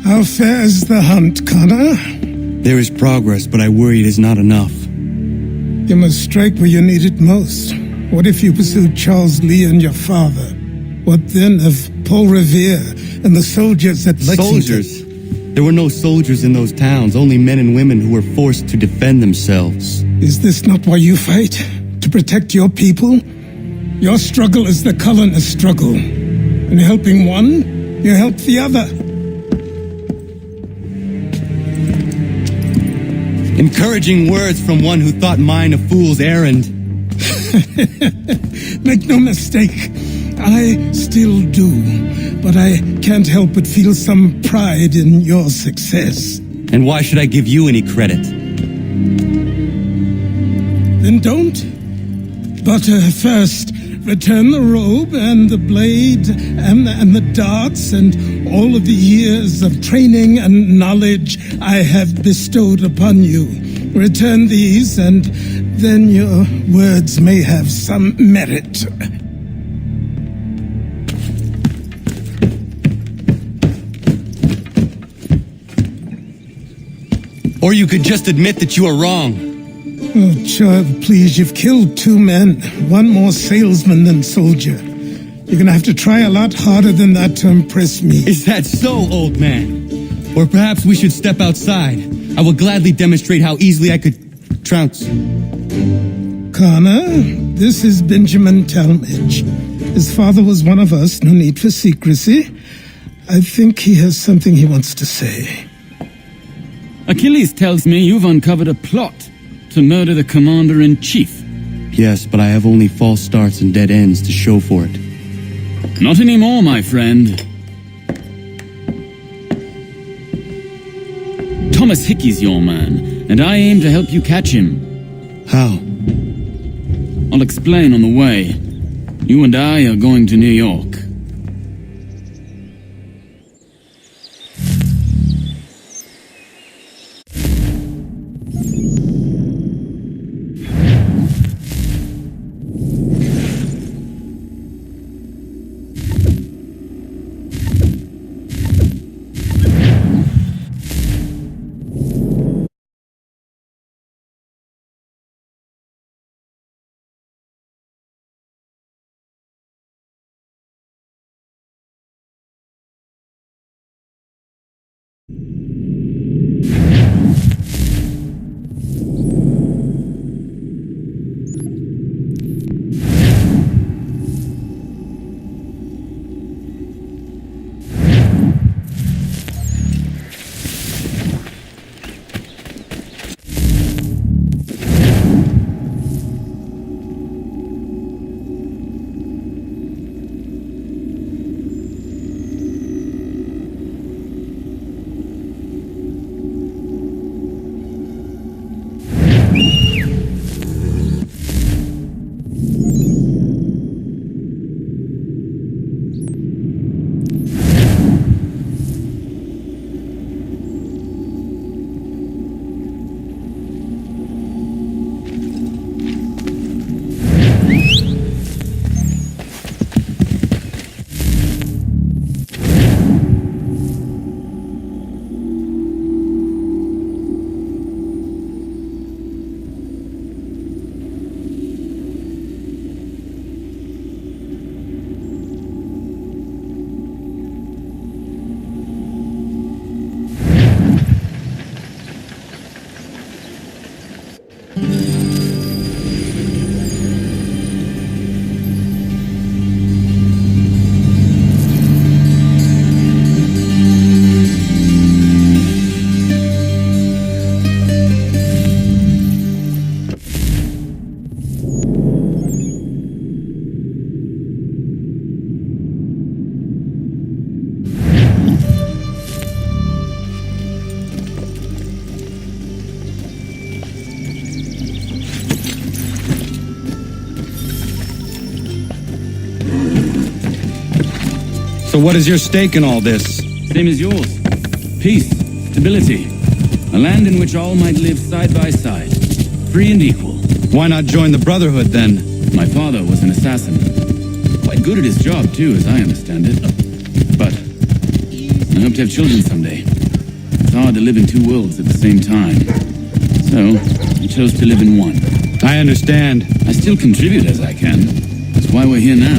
How fares the hunt, Connor? There is progress, but I worry it is not enough. You must strike where you need it most. What if you pursued Charles Lee and your father? What then of Paul Revere and the soldiers at Lexington? Soldiers? There were no soldiers in those towns, only men and women who were forced to defend themselves. Is this not why you fight? To protect your people? Your struggle is the colonist struggle. In helping one, you help the other. Encouraging words from one who thought mine a fool's errand. Make no mistake, I still do, but I can't help but feel some pride in your success. And why should I give you any credit? Then don't. But first, return the robe and the blade and the darts and all of the years of training and knowledge I have bestowed upon you. Return these, and then your words may have some merit. Or you could just admit that you are wrong. Oh, child, please, you've killed 2 men. One more salesman than soldier. You're gonna have to try a lot harder than that to impress me. Is that so, old man? Or perhaps we should step outside. I will gladly demonstrate how easily I could trounce. Connor, this is Benjamin Talmadge. His father was one of us, no need for secrecy. I think he has something he wants to say. Achilles tells me you've uncovered a plot to murder the commander-in-chief. Yes, but I have only false starts and dead ends to show for it. Not anymore, my friend. Thomas Hickey's your man, and I aim to help you catch him. How? I'll explain on the way. You and I are going to New York. So what is your stake in all this? Same as yours. Peace, stability. A land in which all might live side by side. Free and equal. Why not join the Brotherhood, then? My father was an assassin. Quite good at his job, too, as I understand it. But I hope to have children someday. It's hard to live in two worlds at the same time. So, I chose to live in one. I understand. I still contribute as I can. That's why we're here now.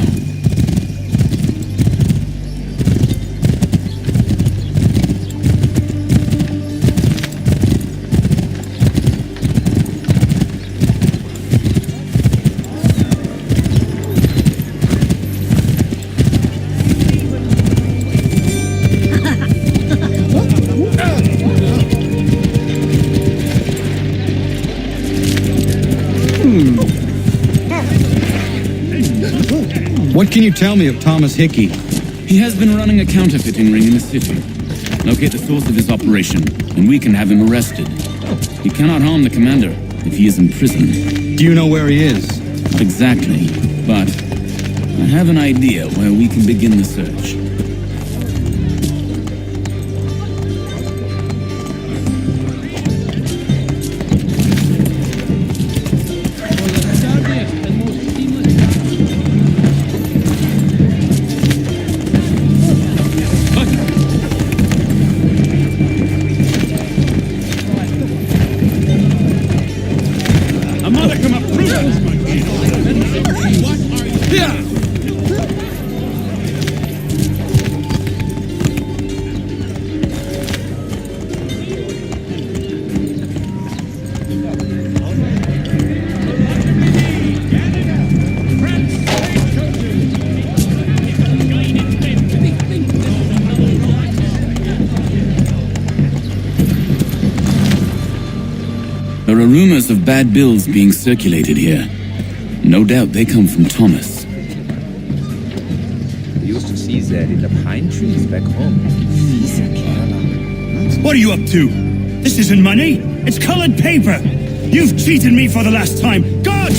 What can you tell me of Thomas Hickey? He has been running a counterfeiting ring in the city. Locate the source of his operation, and we can have him arrested. He cannot harm the commander if he is in prison. Do you know where he is? Not exactly, but I have an idea where we can begin the search. There are rumors of bad bills being circulated here. No doubt they come from Thomas. We used to see that in the pine trees back home. What are you up to? This isn't money. It's colored paper. You've cheated me for the last time. God!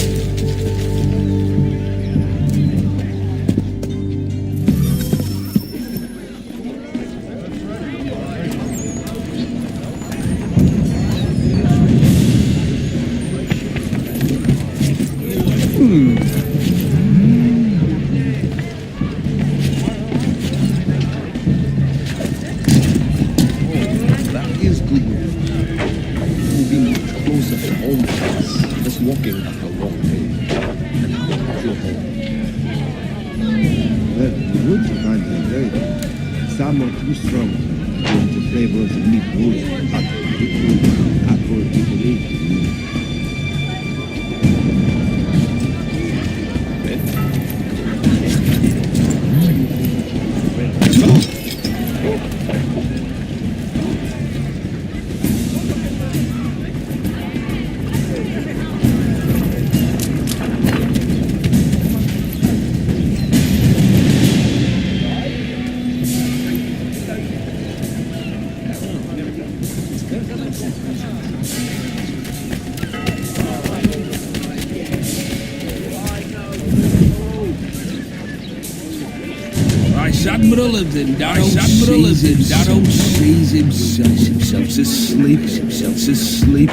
Admiral of the Admiral of the Darrow sees himself asleep.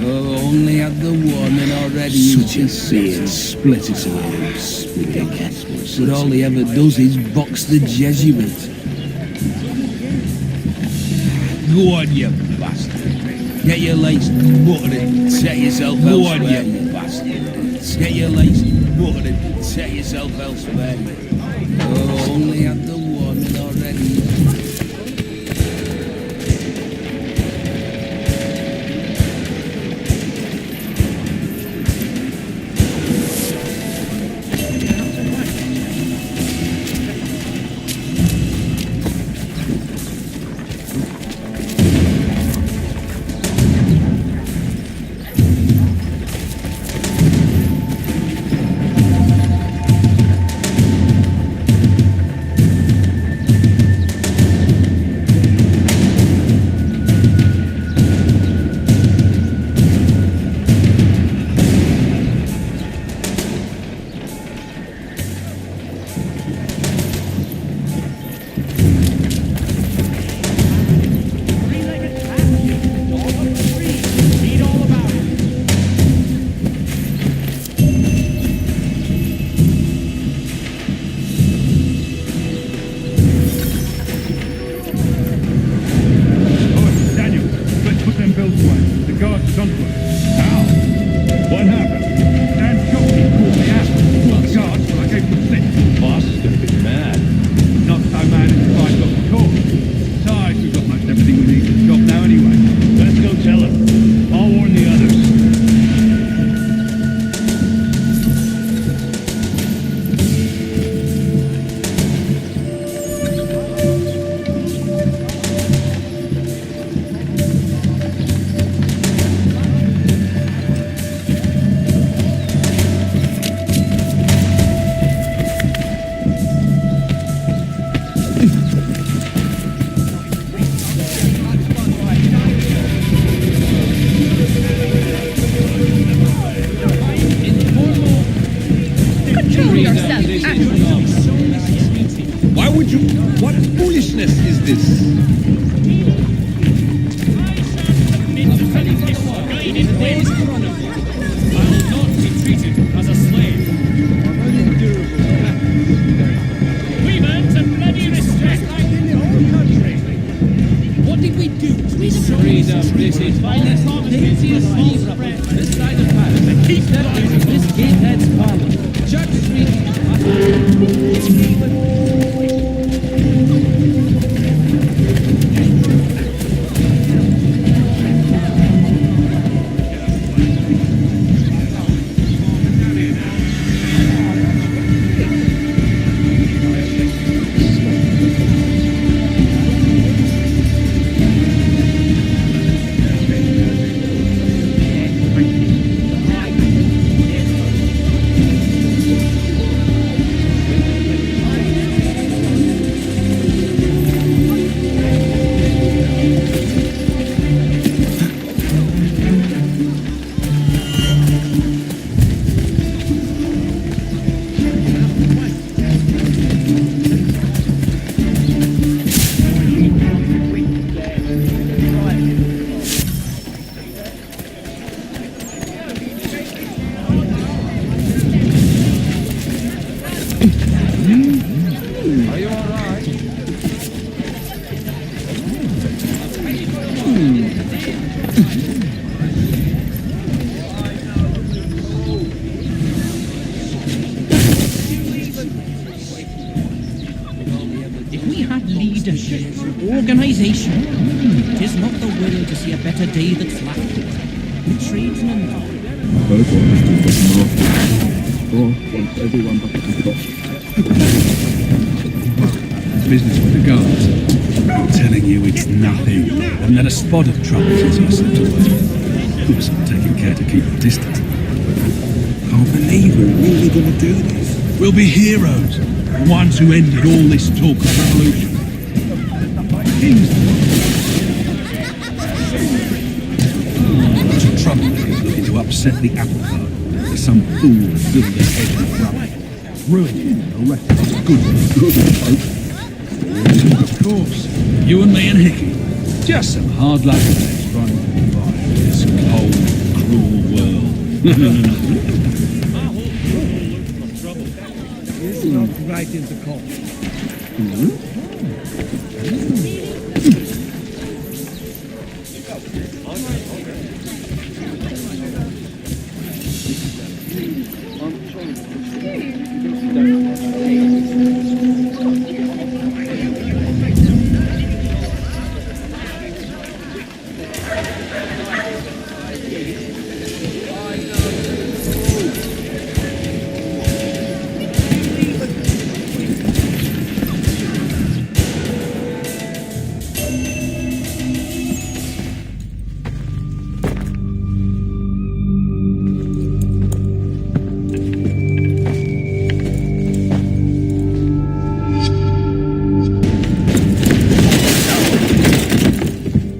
Oh, only had the warning already. Such a beard split his lips. But all he ever does is box the Jesuit. Go on, you bastard. Get your legs buttered and set yourself elsewhere. Go on, you bastard. Get your legs buttered and set yourself elsewhere. Oh, only had the warning already. How would you... What foolishness is this? Freedom, British finest. This side of Parliament. Keep them out of this gatehead's Parliament. Judge Organisation. It is not the will to see a better day that's left. The tradesmen. Business with the guards. I'm telling you, it's nothing. I haven't had a spot of trouble since I slipped away. Of course, I'm taking care to keep a distance. I can't believe we're really going to do this. We'll be heroes. The ones who ended all this talk of revolution. Lots of troublemakers looking to upset the apple cart. There's some fool filled their head with rubbish. Ruining the rest of us good folk. Of course, you and me and Hickey. Just some hard luck days trying to survive in this cold, cruel world. This is not right into court.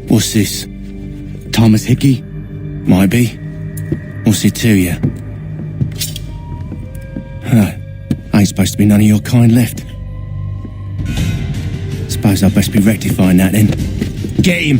What's this? Thomas Hickey? Might be. What's it to you? Huh. Ain't supposed to be none of your kind left. Suppose I'd best be rectifying that then. Get him!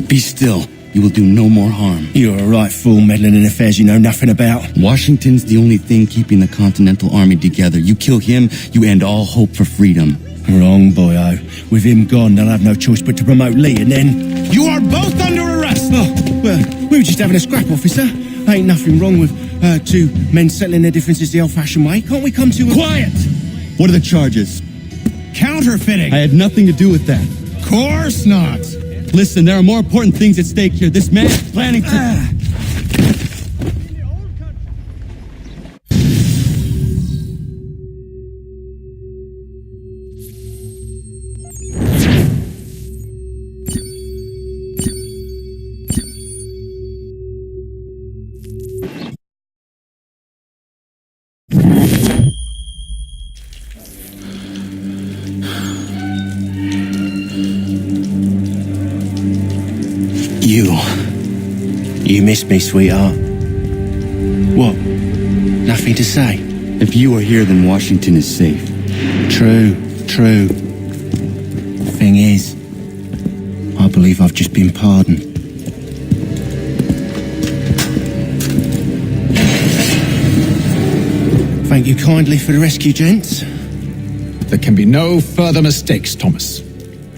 Be still. You will do no more harm. You're a right fool meddling in affairs you know nothing about. Washington's the only thing keeping the Continental Army together. You kill him, you end all hope for freedom. Wrong, boyo. With him gone, they'll have no choice but to promote Lee, and then... You are both under arrest! Oh, well, we were just having a scrap, officer. Ain't nothing wrong with two men settling their differences the old-fashioned way. Can't we come to a... Quiet! What are the charges? Counterfeiting! I had nothing to do with that. Course not! Listen, there are more important things at stake here. This man is planning to... You missed me, sweetheart. What? Nothing to say? If you are here, then Washington is safe. True. Thing is, I believe I've just been pardoned. Thank you kindly for the rescue, gents. There can be no further mistakes, Thomas.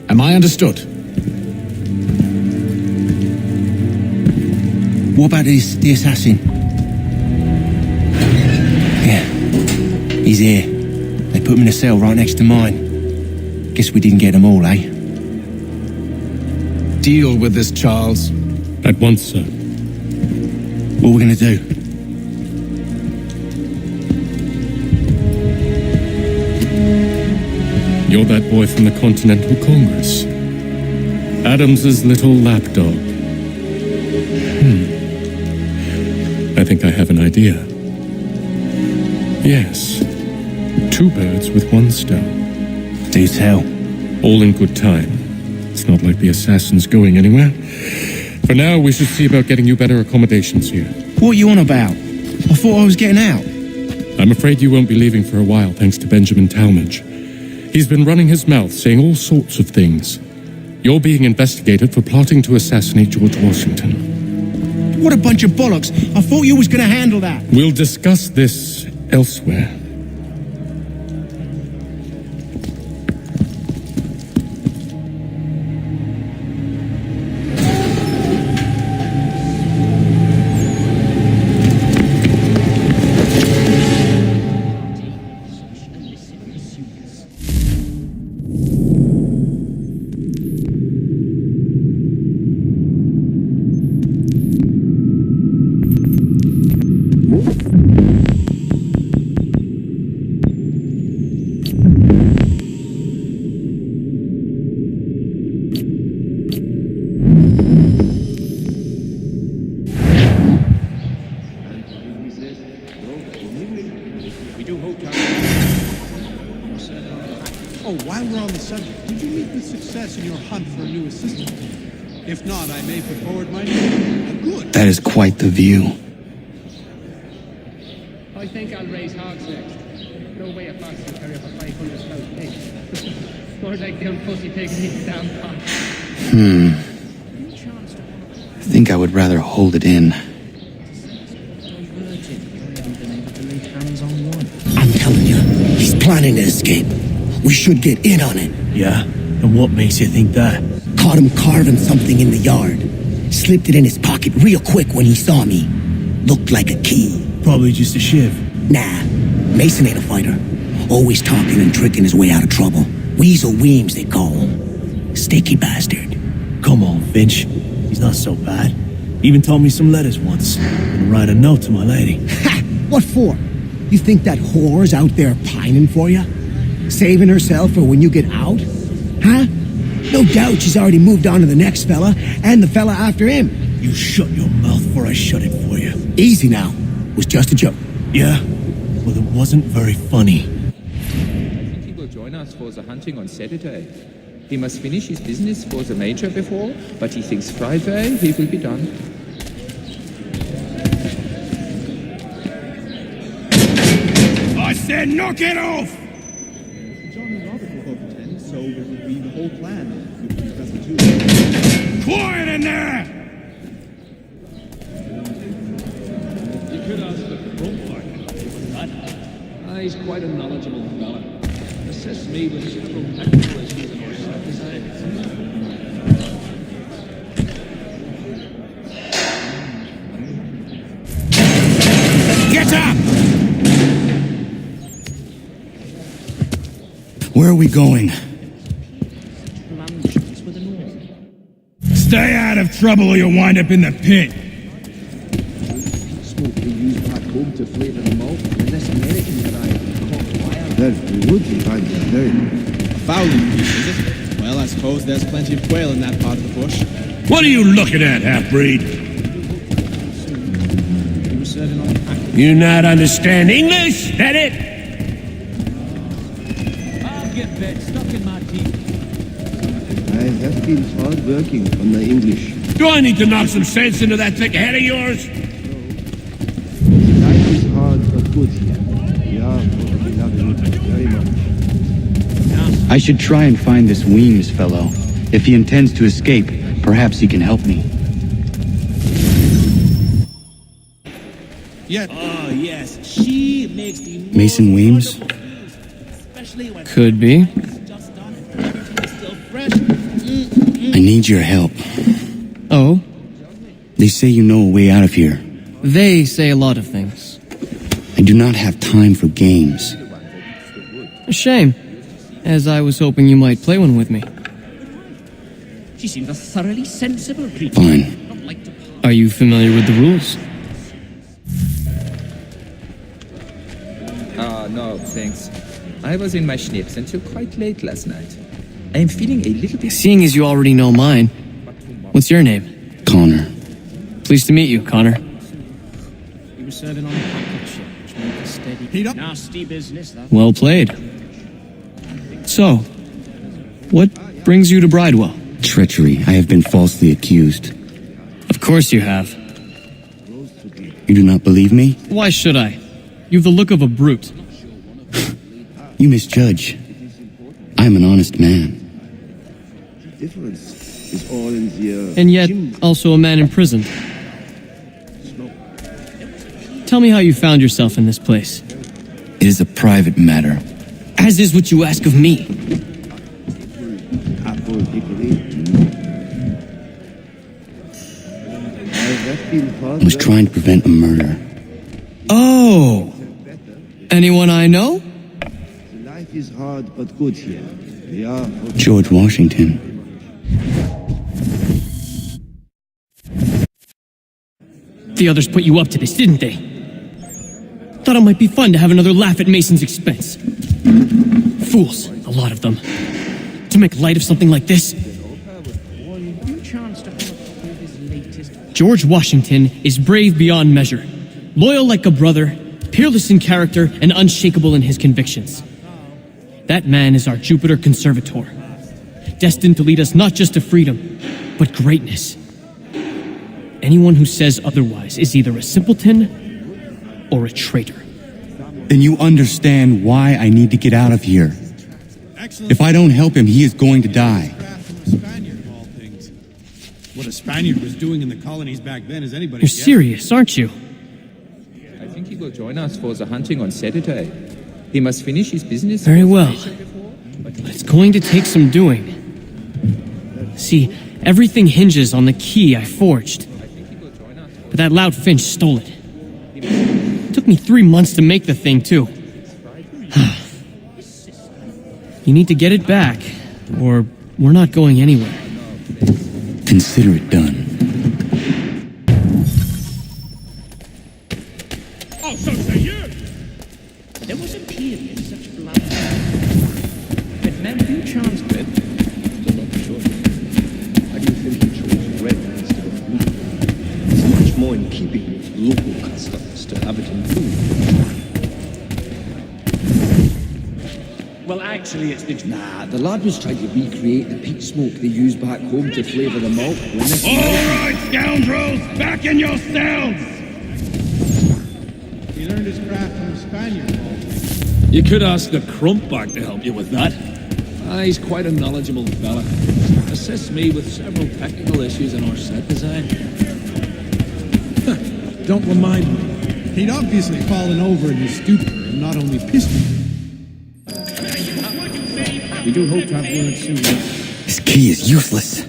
Am I understood? What about the assassin? Yeah, he's here. They put him in a cell right next to mine. Guess we didn't get them all, eh? Deal with this, Charles. At once, sir. What are we gonna do? You're that boy from the Continental Congress. Adams's little lapdog. I think I have an idea. Yes. 2 birds with 1 stone. Do tell. All in good time. It's not like the assassin's going anywhere. For now, we should see about getting you better accommodations here. What are you on about? I thought I was getting out. I'm afraid you won't be leaving for a while, thanks to Benjamin Talmadge. He's been running his mouth, saying all sorts of things. You're being investigated for plotting to assassinate George Washington. What a bunch of bollocks. I thought you was gonna handle that. We'll discuss this elsewhere. Oh, while we're on the subject, did you meet with success in your hunt for a new assistant? If not, I may put forward my name. Good. That is quite the view. I think I'll raise hogs next. No way a fox can carry up a 500-pound pig. More like them pussy pigs in the damn pot. I think I would rather hold it in. I'm telling you, he's planning to escape. We should get in on it. Yeah? And what makes you think that? Caught him carving something in the yard. Slipped it in his pocket real quick when he saw me. Looked like a key. Probably just a shiv. Nah, Mason ain't a fighter. Always talking and tricking his way out of trouble. Weasel Weems, they call him. Sticky bastard. Come on, Finch. He's not so bad. Even taught me some letters once. Gonna write a note to my lady. Ha! What for? You think that whore's out there pining for you? Saving herself for when you get out? Huh? No doubt she's already moved on to the next fella, and the fella after him. You shut your mouth before I shut it for you. Easy now. It was just a joke. Yeah? Well, it wasn't very funny. I think he will join us for the hunting on Saturday. He must finish his business for the major before, but he thinks Friday he will be done. I said knock it off! John and Robert will both attend, so it will be the whole plan. Quiet in there! He's quite a knowledgeable fella. Assists me with several technical issues in our set design. Get up! Where are we going? Stay out of trouble or you'll wind up in the pit. Smoke we use back home to flavour the malt, and this American variety caught fire. That would be fine today. Fowling piece, is it? Well, I suppose there's plenty of quail in that part of the bush. What are you looking at, half-breed? You not understand English? That it? I'll get bit stuck in my teeth. I have been hard working on my English. Do I need to knock some sense into that thick head of yours? Life is hard but good here. Yeah, we love it very much. I should try and find this Weems fellow. If he intends to escape, perhaps he can help me. Yeah. Oh, yes. She makes the Mason Weems? Could be. I need your help. Oh? They say you know a way out of here. They say a lot of things. I do not have time for games. A shame, as I was hoping you might play one with me. She seems a thoroughly sensible creature. Fine. Are you familiar with the rules? No, thanks. I was in my schnips until quite late last night. I am feeling a little bit... Seeing as you already know mine, what's your name? Connor. Pleased to meet you, Connor. He was serving on a packet ship, which made a steady, nasty business, that. Well played. So, what brings you to Bridewell? Treachery. I have been falsely accused. Of course you have. You do not believe me? Why should I? You've the look of a brute. You misjudge. I am an honest man. The difference is all in the... And yet, also a man imprisoned. Tell me how you found yourself in this place. It is a private matter. As is what you ask of me. I was trying to prevent a murder. Oh! Anyone I know? Life is hard but good here. Yeah. George Washington. The others put you up to this, didn't they? Thought it might be fun to have another laugh at Mason's expense. Fools, a lot of them. To make light of something like this. George Washington is brave beyond measure, loyal like a brother, peerless in character, and unshakable in his convictions. That man is our Jupiter Conservator, destined to lead us not just to freedom, but greatness. Anyone who says otherwise is either a simpleton or a traitor. Then you understand why I need to get out of here. If I don't help him, he is going to die. What a Spaniard was doing in the colonies back then is anybody's You're guess. serious, aren't you? I think he will join us for the hunting on Saturday. He must finish his business... Very well. But it's going to take some doing. See, everything hinges on the key I forged. But that loud Finch stole it. It took me 3 months to make the thing, too. You need to get it back, or we're not going anywhere. Consider it done. Oh, so say you! There was a period such blood. But men do chance with. So not sure. How do you think he chose red instead of blue? It's much more in keeping with local customs to have it in blue. Well, actually, it's the... Nah, the lad was trying to recreate the peat smoke they use back home to flavour the malt. All right, scoundrels, back in your cells! He learned his craft from the Spaniard. You could ask the Crumpback to help you with that. He's quite a knowledgeable fella. Assists me with several technical issues in our set design. Don't remind me. He'd obviously fallen over in his stupor and not only pissed me. We do hope to have word soon. This key is useless.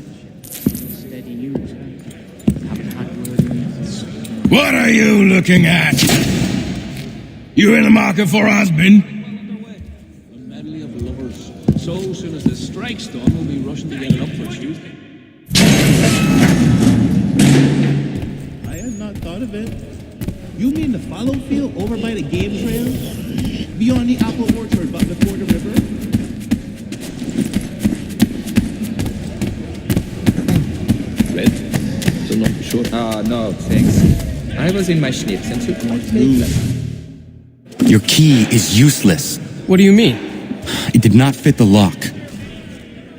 What are you looking at? You in the market for a husband? A medley of lovers. So soon as the strike's done, we'll be rushing to get it up for Tuesday. I had not thought of it. You mean the fallow field over by the game trail? Beyond the apple orchard, but before the river? Red? So not be short. Ah, no, thanks. I was in my schnips and took my take. Your key is useless. What do you mean? It did not fit the lock.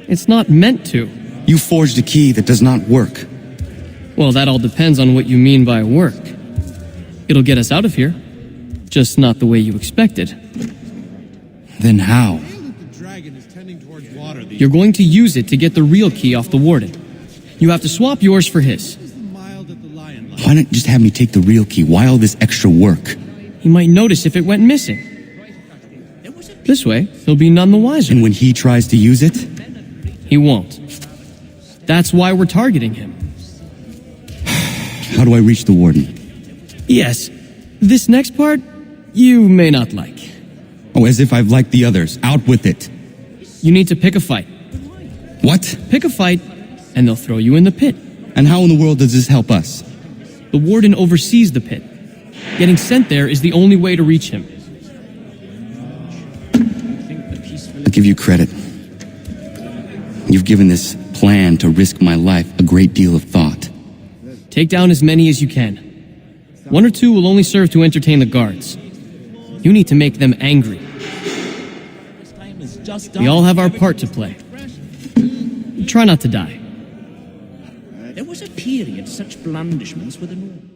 It's not meant to. You forged a key that does not work. Well, that all depends on what you mean by work. It'll get us out of here. Just not the way you expected. Then how? The dragon is tending towards water. You're going to use it to get the real key off the warden. You have to swap yours for his. Why not just have me take the real key? Why all this extra work? He might notice if it went missing. This way, he'll be none the wiser. And when he tries to use it? He won't. That's why we're targeting him. How do I reach the warden? Yes. This next part, you may not like. Oh, as if I've liked the others. Out with it. You need to pick a fight. What? Pick a fight, and they'll throw you in the pit. And how in the world does this help us? The warden oversees the pit. Getting sent there is the only way to reach him. I'll give you credit. You've given this plan to risk my life a great deal of thought. Take down as many as you can. 1 or 2 will only serve to entertain the guards. You need to make them angry. We all have our part to play. Try not to die. There was a period such blandishments were the norm.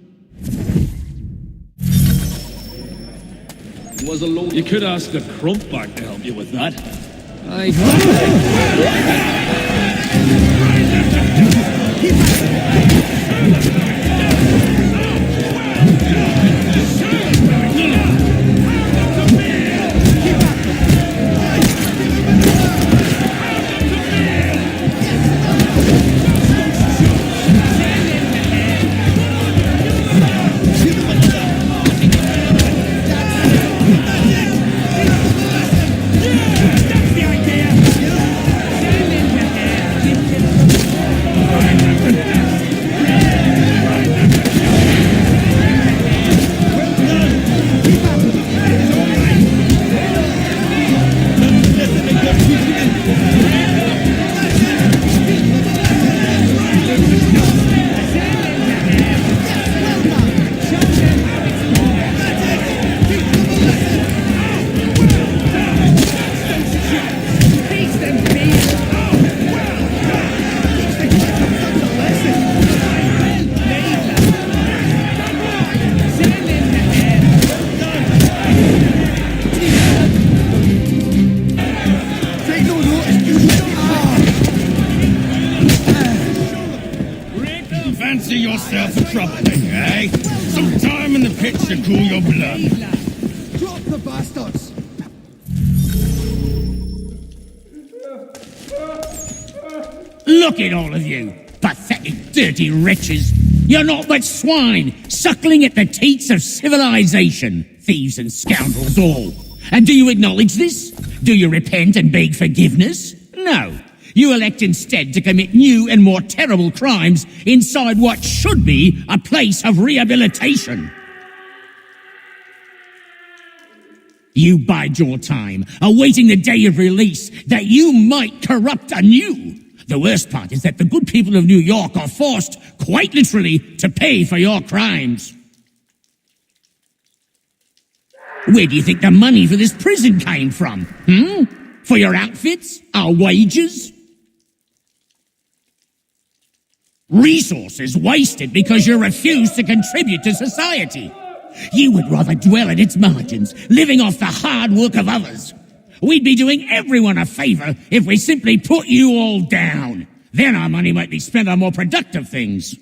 You could ask the crump back to help you with that. Fancy yourself a troublemaker, eh? Some time in the pit to cool your blood. Drop the bastards! Look at all of you, pathetic, dirty wretches. You're not but swine, suckling at the teats of civilization. Thieves and scoundrels all. And do you acknowledge this? Do you repent and beg forgiveness? No. You elect instead to commit new and more terrible crimes inside what should be a place of rehabilitation. You bide your time, awaiting the day of release, that you might corrupt anew. The worst part is that the good people of New York are forced, quite literally, to pay for your crimes. Where do you think the money for this prison came from? For your outfits? Our wages? Resources wasted because you refuse to contribute to society. You would rather dwell at its margins, living off the hard work of others. We'd be doing everyone a favor if we simply put you all down. Then our money might be spent on more productive things.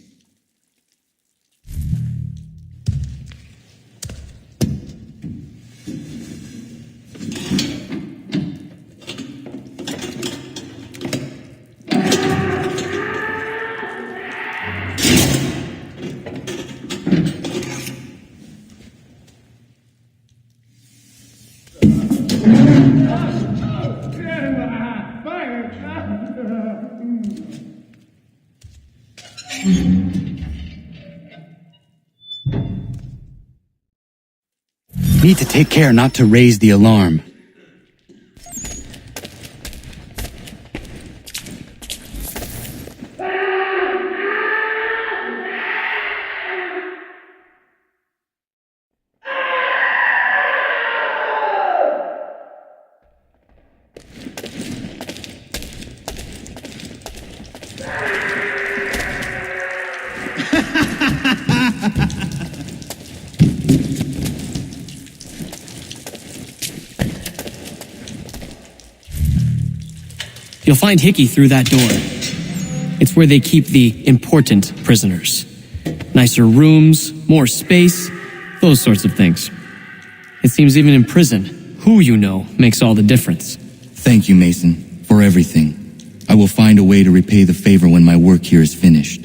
Need to take care not to raise the alarm. You'll find Hickey through that door. It's where they keep the important prisoners. Nicer rooms, more space, those sorts of things. It seems even in prison, who you know makes all the difference. Thank you, Mason, for everything. I will find a way to repay the favor when my work here is finished.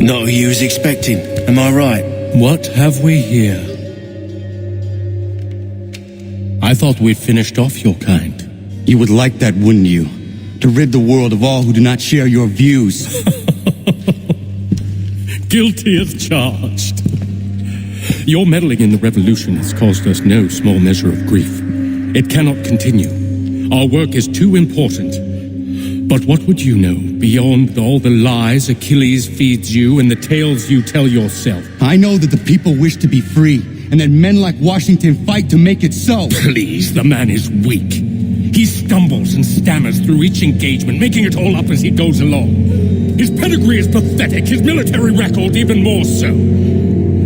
Not who you was expecting, am I right? What have we here? I thought we'd finished off your kind. You would like that, wouldn't you? To rid the world of all who do not share your views. Guilty as charged. Your meddling in the revolution has caused us no small measure of grief. It cannot continue. Our work is too important. But what would you know beyond all the lies Achilles feeds you and the tales you tell yourself? I know that the people wish to be free, and that men like Washington fight to make it so. Please, the man is weak. He stumbles and stammers through each engagement, making it all up as he goes along. His pedigree is pathetic, his military record even more so.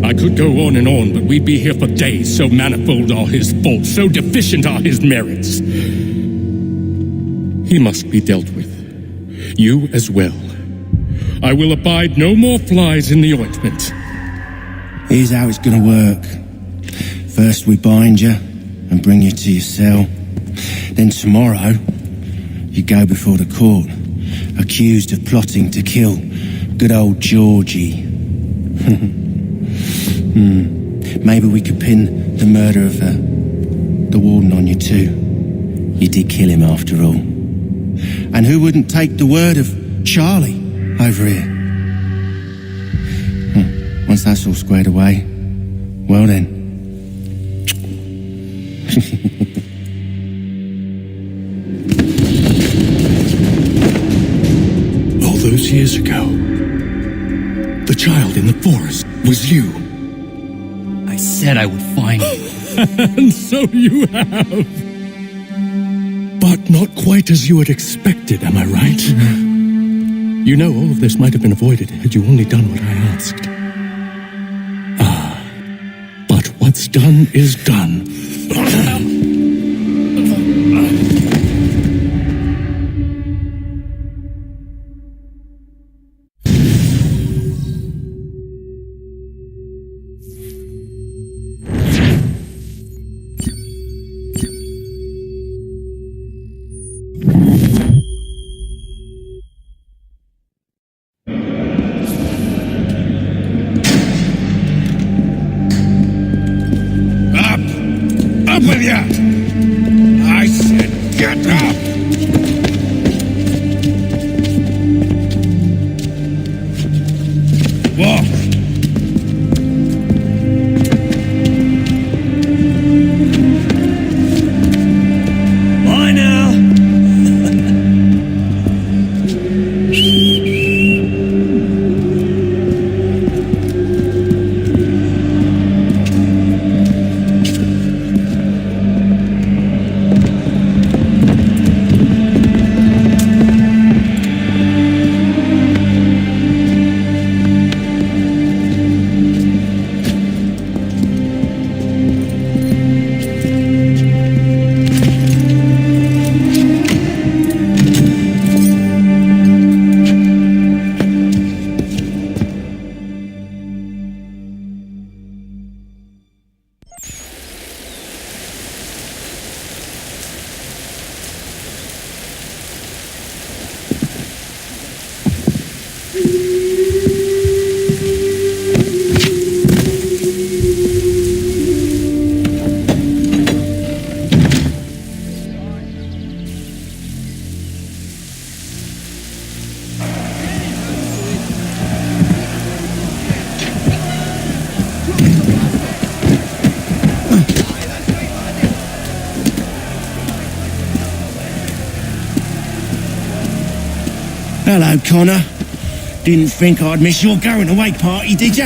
I could go on and on, but we'd be here for days, so manifold are his faults, so deficient are his merits. He must be dealt with. You as well. I will abide no more flies in the ointment. Here's how it's gonna work. First we bind you and bring you to your cell. Then tomorrow, you go before the court, accused of plotting to kill good old Georgie. Maybe we could pin the murder of the warden on you too. You did kill him after all. And who wouldn't take the word of Charlie over here? Once that's all squared away, well then. All those years ago, the child in the forest was you. I said I would find you. And so you have. But not quite as you had expected, am I right? You know, all of this might have been avoided had you only done what I asked. But what's done is done. Up with you! I said get up! Walk! Bye now! Hello, Connor. Didn't think I'd miss your going away party, did ya?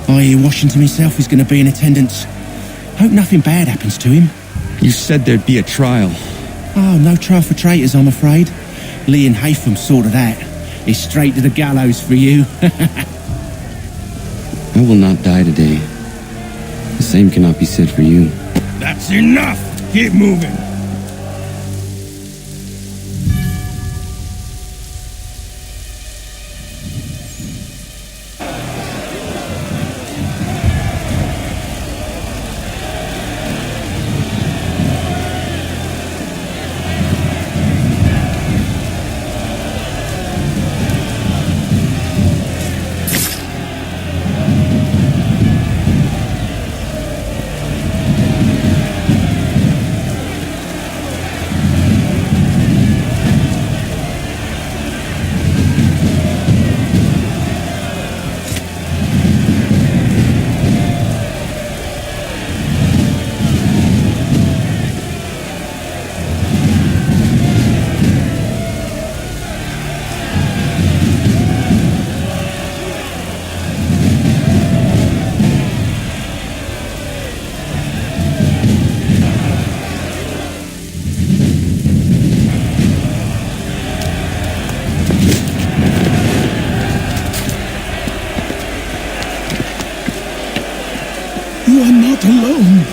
I hear Washington himself is going to be in attendance. Hope nothing bad happens to him. You said there'd be a trial. Oh, no trial for traitors, I'm afraid. Lee and Haytham sorted that. It's straight to the gallows for you. I will not die today. The same cannot be said for you. That's enough! Keep moving! You are not alone.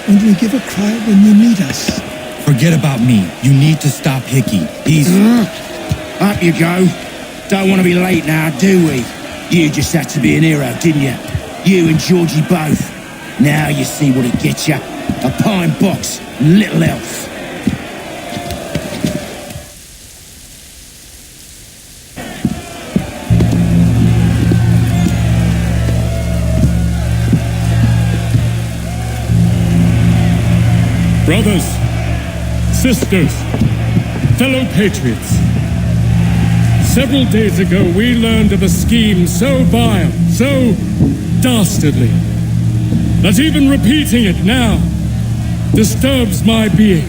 Only give a cry when you need us. Forget about me. You need to stop Hickey. He's... Up you go. Don't want to be late now, do we? You just had to be an hero, didn't you? You and Georgie both. Now you see what it gets you. A pine box, little else. Brothers, sisters, fellow patriots. Several days ago we learned of a scheme so vile, so dastardly, that even repeating it now disturbs my being.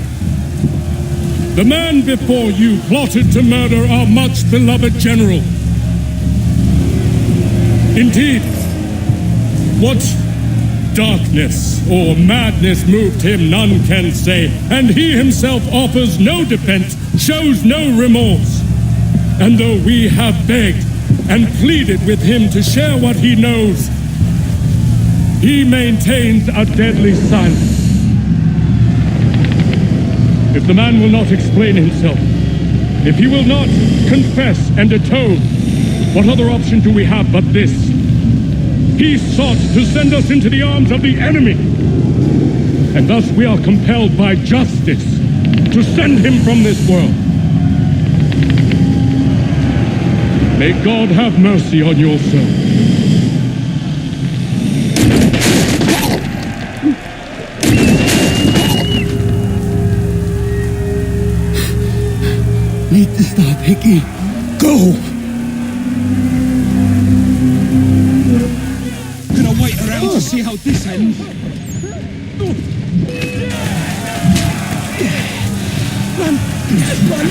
The man before you plotted to murder our much beloved general. Indeed, what darkness or madness moved him, none can say, and he himself offers no defense, shows no remorse. And though we have begged and pleaded with him to share what he knows, he maintains a deadly silence. If the man will not explain himself, if he will not confess and atone, what other option do we have but this? He sought to send us into the arms of the enemy, and thus we are compelled by justice to send him from this world. May God have mercy on your soul. Need to stop, Hickey. Go! Gonna wait around to see how this ends. Run! Run!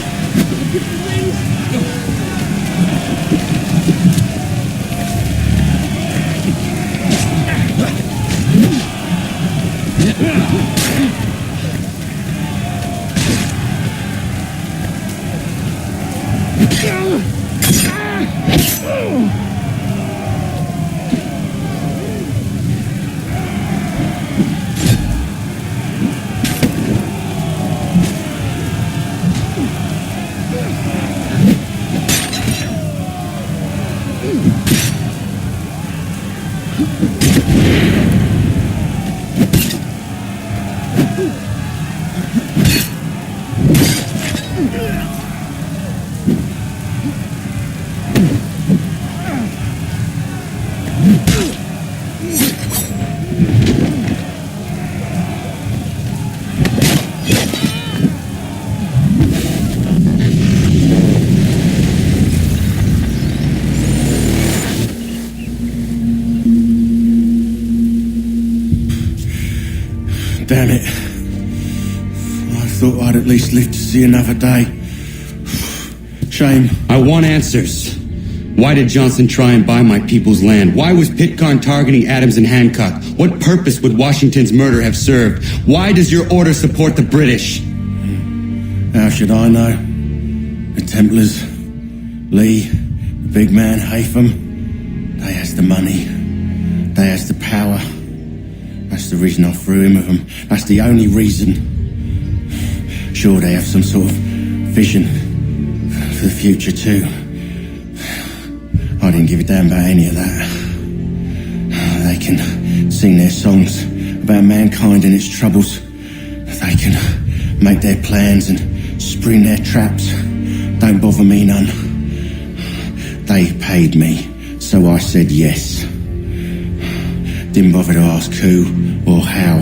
Damn it. I thought I'd at least live to see another day. Shame. I want answers. Why did Johnson try and buy my people's land? Why was Pitcairn targeting Adams and Hancock? What purpose would Washington's murder have served? Why does your order support the British? How should I know? The Templars, Lee, the big man, Haytham, they has the money. They has the power. That's the reason I threw in with them. That's the only reason. Sure, they have some sort of vision for the future too. I didn't give a damn about any of that. They can sing their songs about mankind and its troubles. They can make their plans and spring their traps. Don't bother me none. They paid me, so I said yes. Didn't bother to ask who, or how,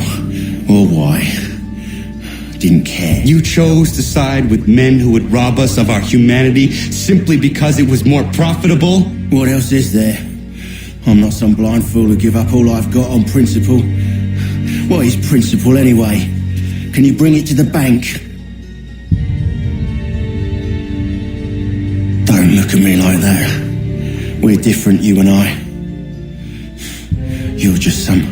or why. Didn't care. You chose to side with men who would rob us of our humanity simply because it was more profitable? What else is there? I'm not some blind fool who give up all I've got on principle. What is principle anyway? Can you bring it to the bank? Don't look at me like that. We're different, you and I. You're just some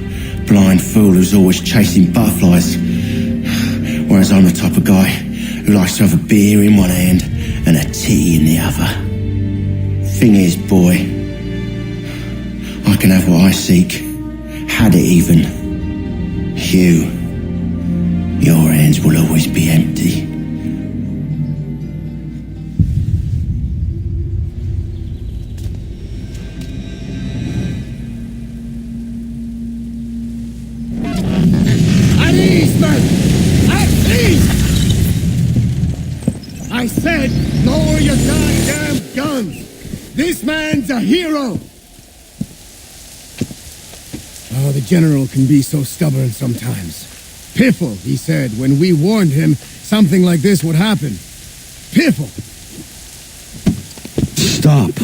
blind fool who's always chasing butterflies. Whereas I'm the type of guy who likes to have a beer in one hand and a tea in the other. Thing is, boy, I can have what I seek. Had it even. Your hands will always be empty. I said, lower your goddamn guns! This man's a hero! Oh, the general can be so stubborn sometimes. Piffle, he said, when we warned him something like this would happen. Piffle! Stop.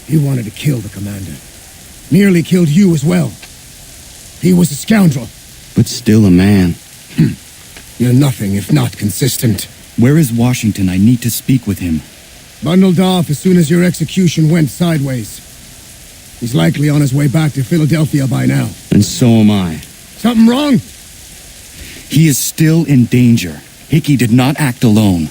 He wanted to kill the commander. Nearly killed you as well. He was a scoundrel. But still a man. You're nothing if not consistent. Where is Washington? I need to speak with him. Bundled off as soon as your execution went sideways. He's likely on his way back to Philadelphia by now. And so am I. Something wrong? He is still in danger. Hickey did not act alone.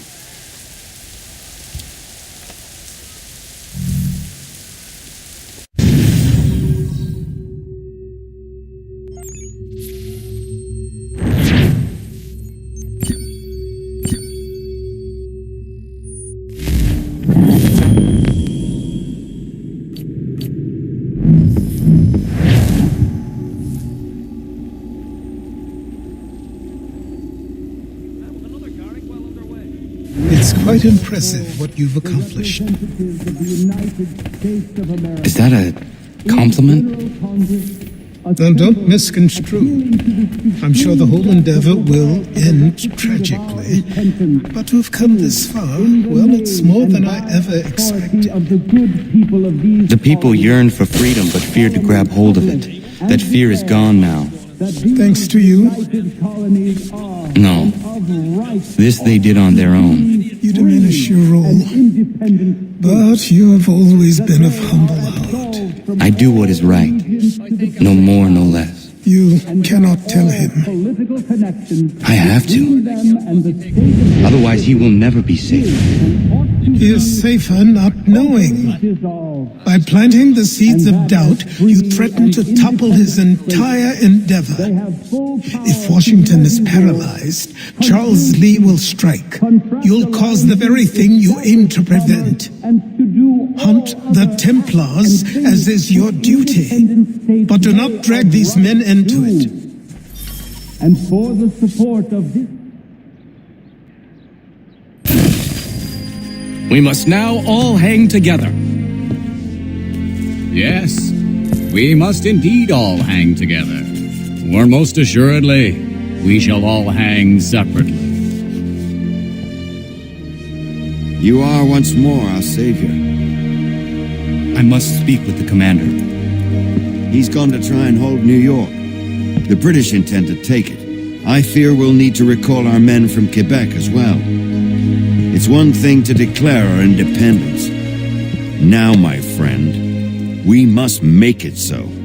It's quite impressive what you've accomplished. Is that a compliment? Now, don't misconstrue. I'm sure the whole endeavor will end tragically. But to have come this far, well, it's more than I ever expected. The people yearn for freedom but feared to grab hold of it. That fear is gone now. Thanks to you? No. This they did on their own. You diminish your role. But you have always been of humble heart. I do what is right. No more, no less. You cannot tell him. I have to. Otherwise he will never be safe. He is safer not knowing. By planting the seeds of doubt, you threaten to topple his entire endeavor. If Washington is paralyzed, Charles Lee will strike. You'll cause the very thing you aim to prevent. Hunt the Templars, as is your duty. But do not drag these men into it. And for the support of this... We must now all hang together. Yes, we must indeed all hang together. Or most assuredly, we shall all hang separately. You are once more our savior. I must speak with the commander. He's gone to try and hold New York. The British intend to take it. I fear we'll need to recall our men from Quebec as well. It's one thing to declare our independence. Now, my friend, we must make it so.